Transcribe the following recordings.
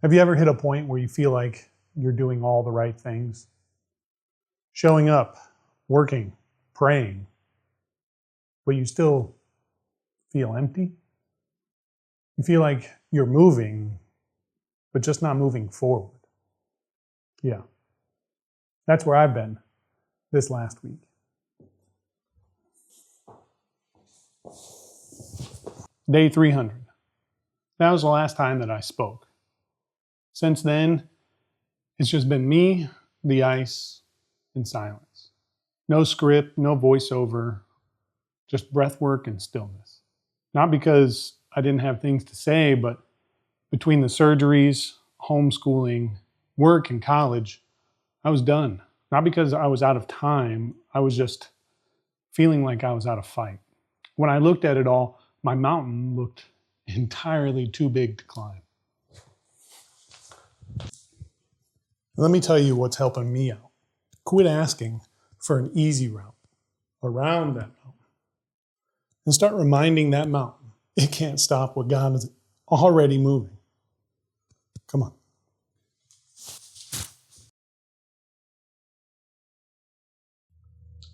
Have you ever hit a point where you feel like you're doing all the right things? Showing up, working, praying, but you still feel empty? You feel like you're moving, but just not moving forward. Yeah, that's where I've been this last week. Day 300. That was the last time that I spoke. Since then, it's just been me, the ice, and silence. No script, no voiceover, just breath work and stillness. Not because I didn't have things to say, but between the surgeries, homeschooling, work, and college, I was done. Not because I was out of time, I was just feeling like I was out of fight. When I looked at it all, my mountain looked entirely too big to climb. Let me tell you what's helping me out. Quit asking for an easy route around that mountain and start reminding that mountain it can't stop what God is already moving. Come on.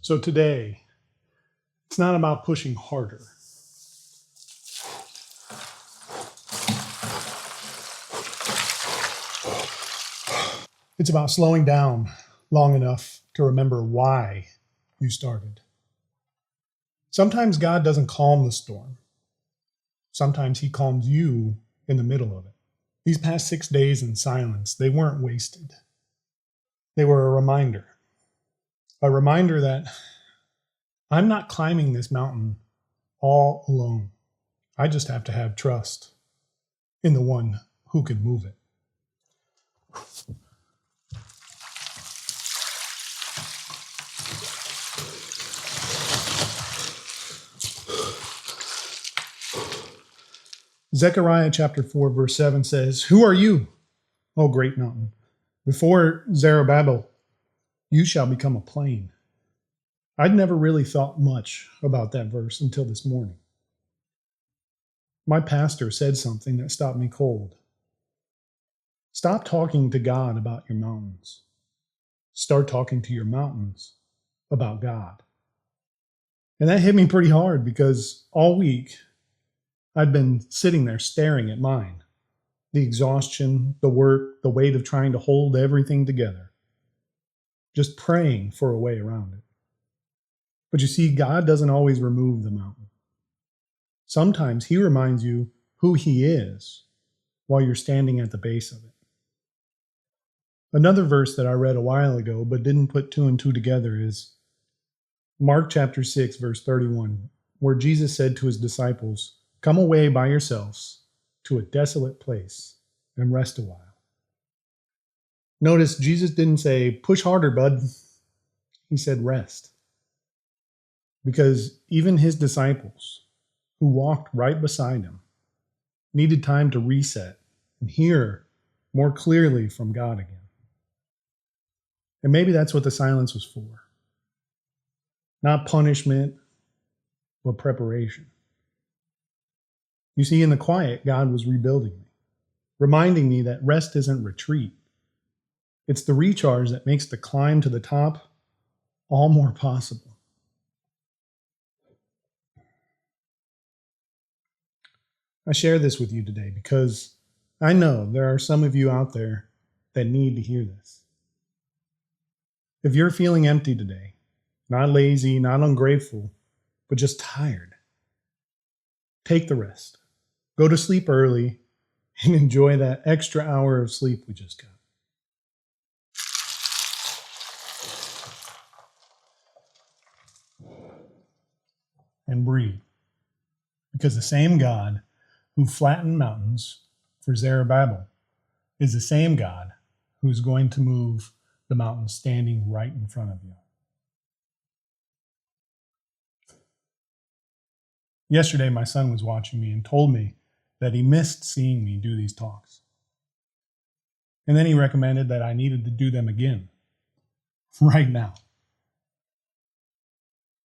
So today, it's not about pushing harder. It's about slowing down long enough to remember why you started. Sometimes God doesn't calm the storm. Sometimes he calms you in the middle of it. These past 6 days in silence, they weren't wasted. They were a reminder that I'm not climbing this mountain all alone. I just have to have trust in the one who can move it. Zechariah chapter 4, verse 7 says, "Who are you, O great mountain? Before Zerubbabel, you shall become a plain." I'd never really thought much about that verse until this morning. My pastor said something that stopped me cold. Stop talking to God about your mountains. Start talking to your mountains about God. And that hit me pretty hard because all week I'd been sitting there staring at mine. The exhaustion, the work, the weight of trying to hold everything together. Just praying for a way around it. But you see, God doesn't always remove the mountain. Sometimes he reminds you who he is while you're standing at the base of it. Another verse that I read a while ago but didn't put two and two together is Mark chapter 6, verse 31, where Jesus said to his disciples, "Come away by yourselves to a desolate place and rest a while." Notice Jesus didn't say, "Push harder, bud." He said, "Rest." Because even his disciples, who walked right beside him, needed time to reset and hear more clearly from God again. And maybe that's what the silence was for. Not punishment, but preparation. You see, in the quiet, God was rebuilding me, reminding me that rest isn't retreat. It's the recharge that makes the climb to the top all more possible. I share this with you today because I know there are some of you out there that need to hear this. If you're feeling empty today, not lazy, not ungrateful, but just tired, take the rest. Go to sleep early and enjoy that extra hour of sleep we just got. And breathe. Because the same God who flattened mountains for Zerubbabel is the same God who's going to move the mountain standing right in front of you. Yesterday, my son was watching me and told me that he missed seeing me do these talks. And then he recommended that I needed to do them again, right now.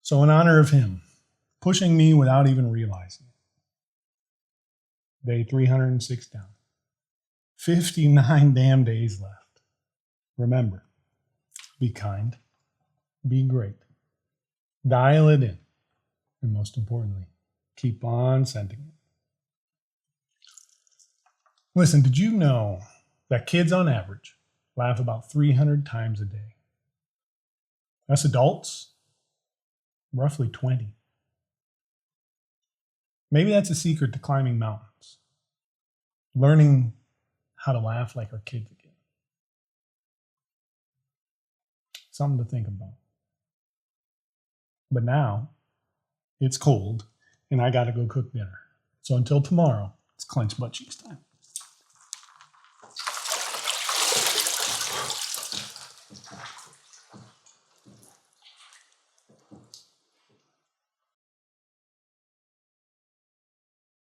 So in honor of him, pushing me without even realizing it. Day 306 down. 59 damn days left. Remember, be kind, be great, dial it in, and most importantly, keep on sending it. Listen, did you know that kids on average laugh about 300 times a day? Us adults, roughly 20. Maybe that's a secret to climbing mountains, learning how to laugh like our kids again. Something to think about. But now, it's cold, and I gotta go cook dinner. So until tomorrow, it's clench butt cheeks time.